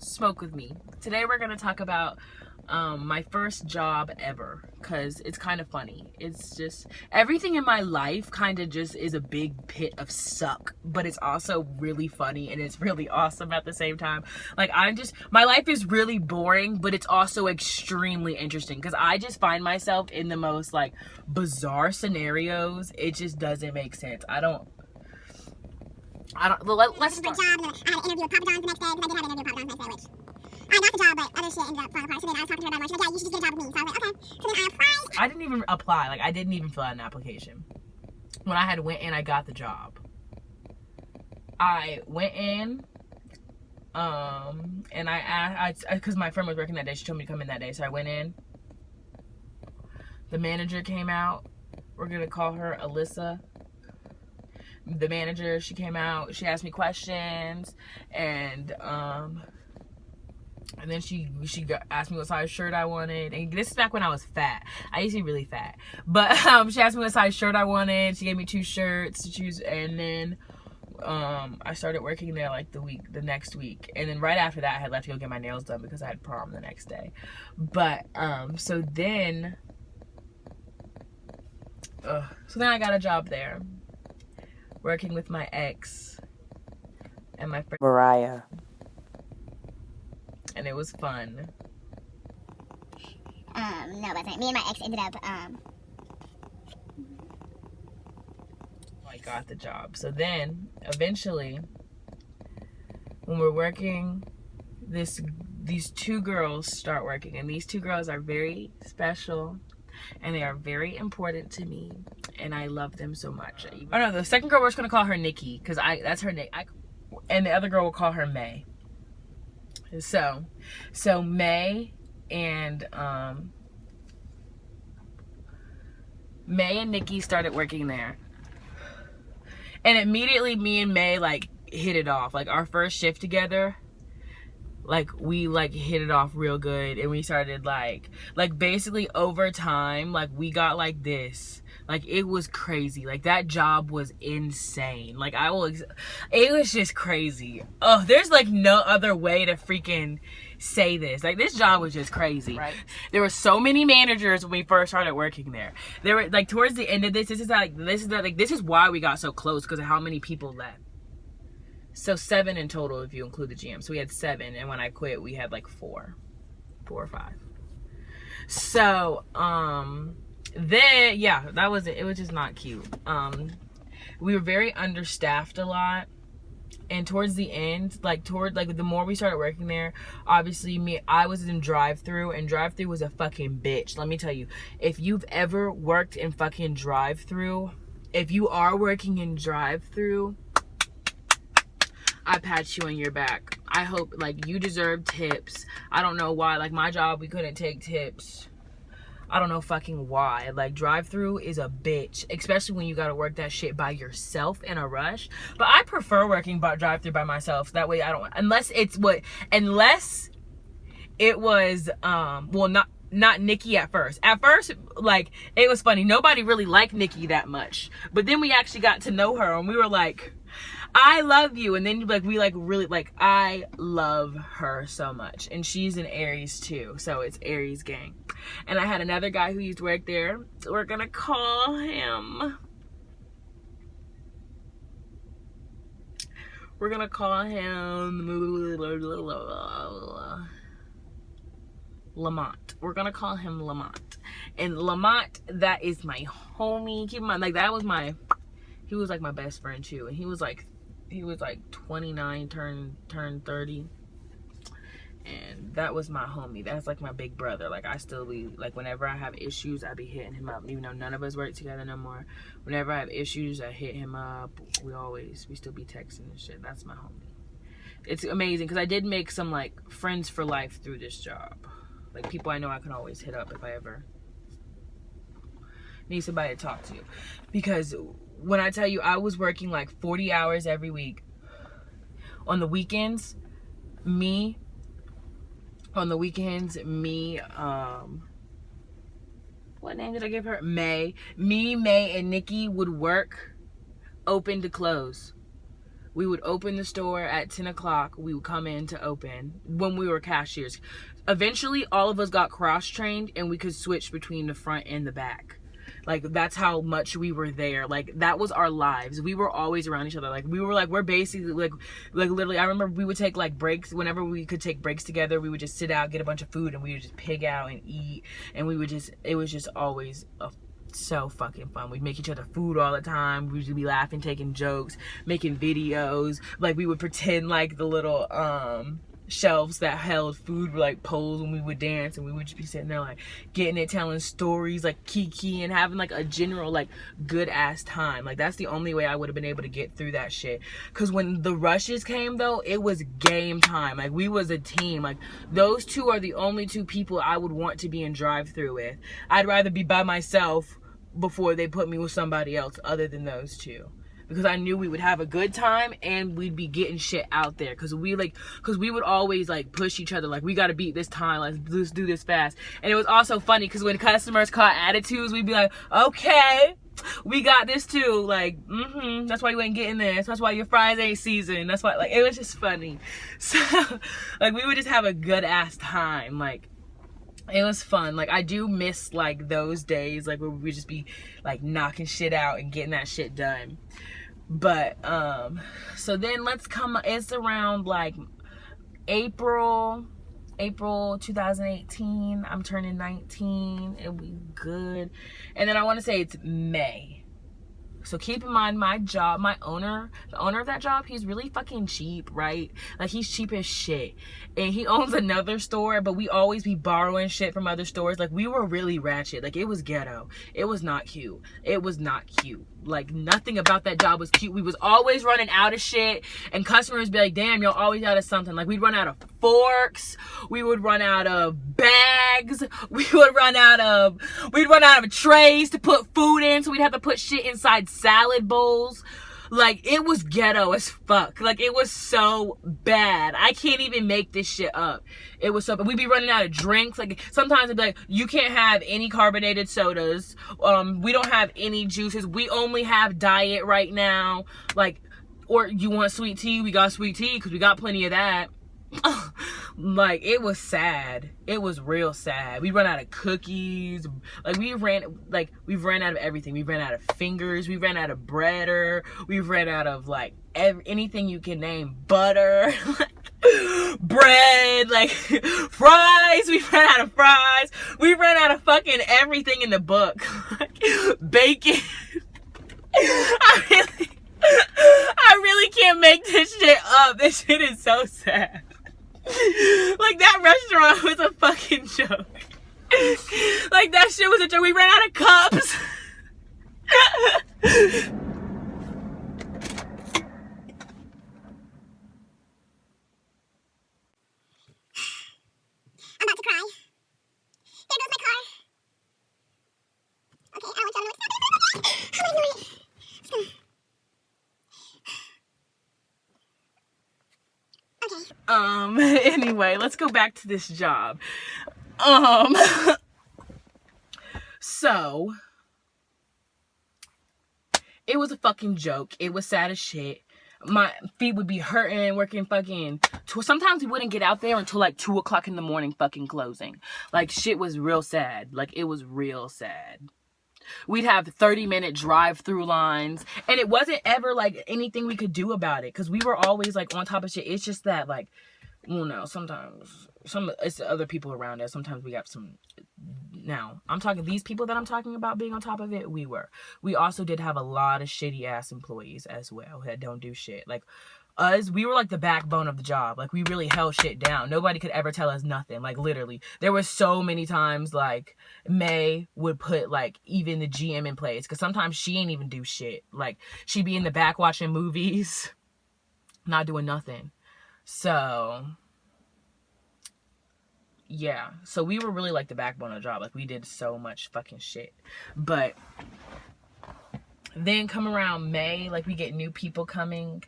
Smoke with me. Today we're gonna talk about my first job ever, because it's kind of funny. It's just everything in my life kind of just is a big pit of suck, but it's also really funny and it's really awesome at the same time. Like, my life is really boring, but it's also extremely interesting because I just find myself in the most like bizarre scenarios. It just doesn't make sense. I don't let's start. I had an interview with Papa John's the next day, because I did have an interview with Papa John's the next day, which I got the job, but other shit ended up falling apart. So then I was talking to her about it. She's like, yeah, you should just get a job with me. So I was like, okay. So then I applied. I didn't even apply. Like, I didn't even fill out an application. When I had went in, I got the job. I went in, and I asked, because my friend was working that day. She told me to come in that day, so I went in. The manager came out. We're gonna call her Alyssa. The manager, she came out. She asked me questions, and then she asked me what size shirt I wanted. And this is back when I was fat. I used to be really fat. But she asked me what size shirt I wanted. She gave me 2 shirts to choose. And then I started working there like the next week. And then right after that, I had left to go get my nails done because I had prom the next day. But so then I got a job there, working with my ex and my friend Mariah. And it was fun. No, it wasn't. Me and my ex ended up, I got the job. So then, eventually, when we're working, these 2 girls start working. And these 2 girls are very special. And they are very important to me. And I love them so much. Oh no, the second girl, we're just going to call her Nikki. Because that's her name. And the other girl, we'll call her May. So May and Nikki started working there, and immediately me and May like hit it off. Like, our first shift together, like we like hit it off real good, and we started like basically over time, like we got like this. Like, it was crazy. Like, that job was insane. Like, it was just crazy. Oh, there's like no other way to freaking say this. Like, this job was just crazy. Right. There were so many managers when we first started working there. There were like, towards the end of this is why we got so close, because of how many people left. So 7 in total if you include the GM. So we had 7, and when I quit, we had like 4 or 5. So then yeah, that was it. It was just not cute. We were very understaffed a lot, and towards the end, the more we started working there, obviously I was in drive-through, and drive-through was a fucking bitch. Let me tell you, if you've ever worked in fucking drive-through, if you are working in drive-through, I pat you on your back. I hope, like, you deserve tips. I don't know why. Like, my job, we couldn't take tips. I don't know fucking why. Like, drive-through is a bitch, especially when you gotta work that shit by yourself in a rush. But I prefer working drive-through by myself. That way I don't, unless it was not Nikki at first. At first, like, it was funny. Nobody really liked Nikki that much. But then we actually got to know her, and we were like, I love you. And then I love her so much. And she's an Aries too. So it's Aries gang. And I had another guy who used to work there. So we're gonna call him Lamont. We're gonna call him Lamont. And Lamont, that is my homie. Keep in mind, like, he was like my best friend too. And he was like 29, turned 30. And that was my homie. That's like my big brother. Like, I still be like, whenever I have issues, I be hitting him up. Even though none of us work together no more, whenever I have issues, I hit him up. We still be texting and shit. That's my homie. It's amazing because I did make some like friends for life through this job. Like, people I know I can always hit up if I ever need somebody to talk to. Because when I tell you, I was working like 40 hours every week. On the weekends, me, what name did I give her? May, and Nikki would work open to close. We would open the store at 10 o'clock. We would come in to open when we were cashiers. Eventually, all of us got cross-trained and we could switch between the front and the back. Like, that's how much we were there. Like, that was our lives. We were always around each other. Like, we were like, we're basically like literally, I remember we would take like breaks. Whenever we could take breaks together, we would just sit out, get a bunch of food, and we would just pig out and eat. And we would just, it was just always so fucking fun. We'd make each other food all the time. We would be laughing, taking jokes, making videos. Like, we would pretend like the little shelves that held food were like poles when we would dance, and we would just be sitting there like getting it, telling stories, like kiki, and having like a general like good ass time. Like, that's the only way I would have been able to get through that shit. Because when the rushes came though, it was game time. Like, we was a team. Like, those two are the only two people I would want to be in drive-through with. I'd rather be by myself before they put me with somebody else other than those two, because I knew we would have a good time and we'd be getting shit out there. Because we would always like push each other, like, we got to beat this time, let's do this fast. And it was also funny because when customers caught attitudes, we'd be like, okay, we got this too. Like, that's why you ain't getting this, that's why your fries ain't seasoned, that's why. Like, it was just funny. So like, we would just have a good ass time. Like, it was fun. Like, I do miss like those days, like where we would just be like knocking shit out and getting that shit done. But so then it's around like April 2018. I'm turning 19. It'll be good. And then I want to say it's May. So keep in mind, my job, the owner of that job, he's really fucking cheap, right? Like, he's cheap as shit. And he owns another store, but we always be borrowing shit from other stores. Like, we were really ratchet. Like, it was ghetto. It was not cute. It was not cute. Like, nothing about that job was cute. We was always running out of shit, and customers be like, damn, you're always out of something. Like, we'd run out of forks, we would run out of bags, we'd run out of trays to put food in, so we'd have to put shit inside salad bowls. Like, it was ghetto as fuck. Like, it was so bad. I can't even make this shit up. It was so bad. We'd be running out of drinks. Like, sometimes it'd be like, you can't have any carbonated sodas. We don't have any juices. We only have diet right now. Like, or you want sweet tea? We got sweet tea because we got plenty of that. Like, it was sad. It was real sad. We run out of cookies. Like, we've ran out of everything. We ran out of fingers. We ran out of breader. We've ran out of like anything you can name. Butter, bread, like fries. We ran out of fries. We ran out of fucking everything in the book. Bacon. I really can't make this shit up. This shit is so sad. Like, that restaurant was a fucking joke. Like, that shit was a joke. We ran out of cups. I'm about to cry. There goes my car. Okay, I don't want y'all to know what's happening. I'm gonna ignore it. Anyway, let's go back to this job. So it was a fucking joke. It was sad as shit. My feet would be hurting, working fucking, sometimes we wouldn't get out there until like 2 o'clock in the morning fucking closing. Like, shit was real sad. Like, it was real sad. We'd have 30-minute drive-through lines, and it wasn't ever like anything we could do about it, because we were always like on top of shit. It's just that, like, well, no, sometimes it's the other people around us. Sometimes we got some. Now, I'm talking these people that I'm talking about being on top of it. We also did have a lot of shitty ass employees as well that don't do shit. Like, us, we were like the backbone of the job. Like, we really held shit down. Nobody could ever tell us nothing. Like, literally, there were so many times like May would put like even the GM in place, because sometimes she ain't even do shit. Like, she'd be in the back watching movies, not doing nothing. So yeah, so we were really like the backbone of the job. Like, we did so much fucking shit. But then come around May, like, we get new people coming.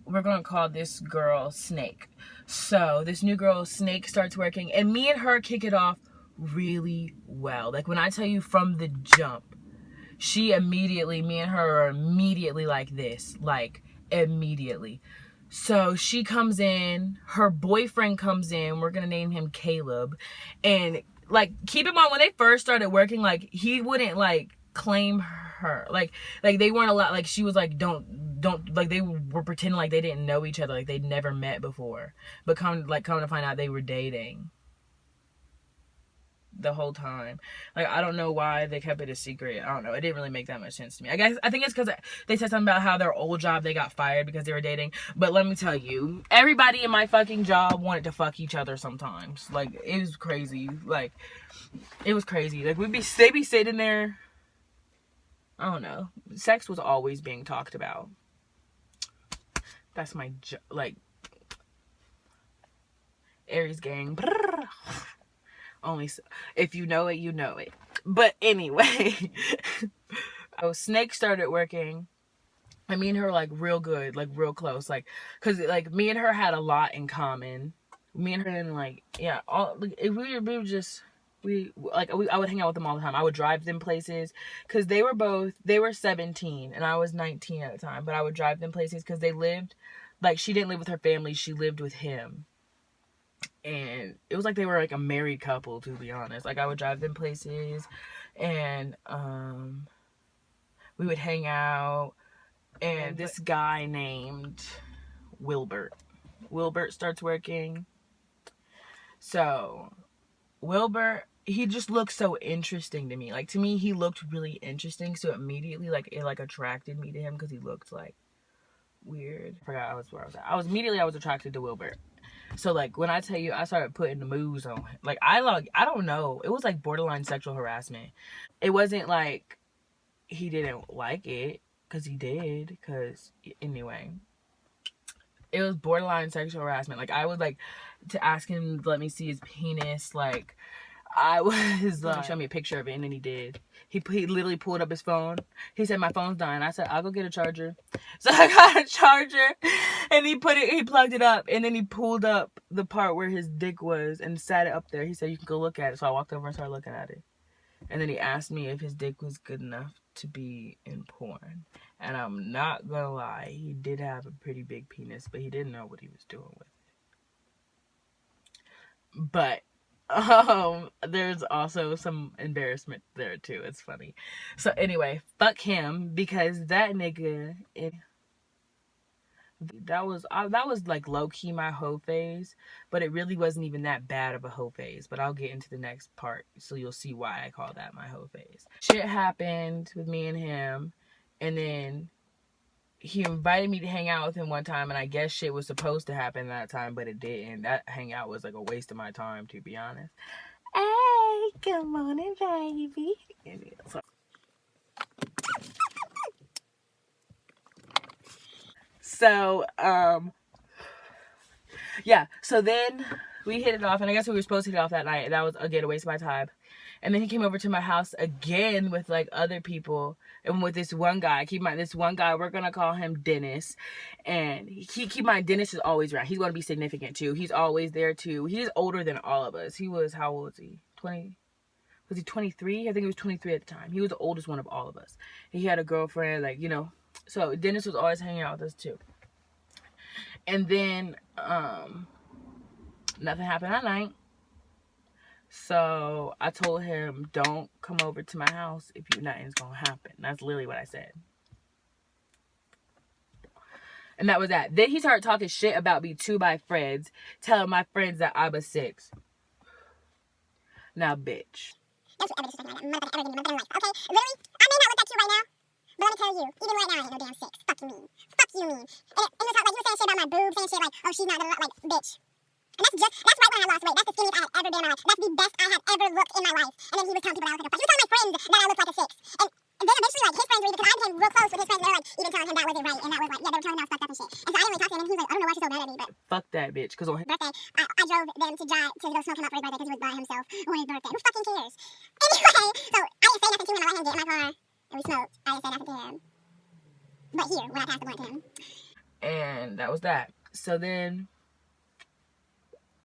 We're going to call this girl Snake. So this new girl Snake starts working, and me and her kick it off really well. Like, when I tell you from the jump, me and her are immediately like this. Like, immediately. So she comes in, her boyfriend comes in, we're gonna name him Caleb, and like, keep in mind, when they first started working, like, he wouldn't like claim her, like they weren't allowed, like, she was like, don't, like, they were pretending like they didn't know each other, like they'd never met before, but come to find out they were dating the whole time. Like, I don't know why they kept it a secret. I don't know, it didn't really make that much sense to me. I think it's because they said something about how their old job they got fired because they were dating. But let me tell you, everybody in my fucking job wanted to fuck each other sometimes. Like, it was crazy. Like, it was crazy. Like, they be sitting there, I don't know, sex was always being talked about. That's my like, Aries gang. Only if you know it, you know it. But anyway, Snake started working, and me and her were like real good, like real close, like, cause like me and her had a lot in common. Me and her, and like, yeah, all we were just, I would hang out with them all the time. I would drive them places, cause they were 17 and I was 19 at the time. But I would drive them places cause they lived, like, she didn't live with her family, she lived with him. And it was like they were like a married couple, to be honest. Like, I would drive them places, and we would hang out. And this guy named Wilbert starts working. So Wilbert, he just looked so interesting to me. Like, to me, he looked really interesting. So immediately, like, it like attracted me to him because he looked like weird. I forgot where I was at. I was attracted to Wilbert. So, like, when I tell you, I started putting the moves on him. Like, I don't know. It was, like, borderline sexual harassment. It wasn't, like, he didn't like it. Because he did. Because, anyway. It was borderline sexual harassment. Like, I would, like, to ask him to let me see his penis. Like, I was like, show me a picture of it, and then he did. He literally pulled up his phone. He said, my phone's dying. I said, I'll go get a charger. So I got a charger, and he plugged it up, and then he pulled up the part where his dick was and sat it up there. He said, you can go look at it. So I walked over and started looking at it. And then he asked me if his dick was good enough to be in porn. And I'm not gonna lie, he did have a pretty big penis, but he didn't know what he was doing with it. But there's also some embarrassment there too. It's funny. So anyway, fuck him, because that nigga, that was like low-key my hoe phase, but it really wasn't even that bad of a hoe phase. But I'll get into the next part, so you'll see why I call that my hoe phase. Shit happened with me and him, and then he invited me to hang out with him one time, and I guess shit was supposed to happen that time, but it didn't. That hangout was like a waste of my time, to be honest. Hey, good morning, baby. So, yeah, so then we hit it off, and I guess we were supposed to hit it off that night, and that was, again, a waste of my time. And then he came over to my house again with, like, other people, and with this one guy. Keep in mind, this one guy, we're gonna call him Dennis, and keep in mind, Dennis is always around. He's gonna be significant, too. He's always there, too. He's older than all of us. He was, how old was he? 20? Was he 23? I think he was 23 at the time. He was the oldest one of all of us. He had a girlfriend, like, you know. So Dennis was always hanging out with us, too. And then, nothing happened that night. So I told him, don't come over to my house if nothing's gonna happen. That's literally what I said. And that was that. Then he started talking shit about me to my friends, telling my friends that I'm a 6. Now, bitch. That's what evidence is talking about. I'm not gonna ever give you my life. Okay? Literally, I may not look at you right now, but let me tell you, even right now, I ain't no damn 6. Fuck you mean. Fuck you mean. And it's like, you were saying shit about my boobs, saying shit like, oh, she's not gonna look like, bitch. And that's right when I lost weight. That's the skinniest I had ever been in my life. That's the best I had ever looked in my life. And then he was telling people that I looked like a 5. He was telling my friends that I looked like a 6. And then eventually, like, his friends were, because I became real close with his friends, and they were like, even telling him that wasn't right. And that was like, yeah, they were telling him I was fucked up and shit. And so I didn't really talk to him, and he was like, I don't know why she's so mad at me, but fuck that bitch. Because on his birthday, I drove them to go smoke him up for his birthday because he was by himself on his birthday. Who fucking cares? Anyway, so I didn't say nothing to him. I let him get in my car, and we smoked. I didn't say nothing to him. But here, when I passed the blunt to him. And that was that. So then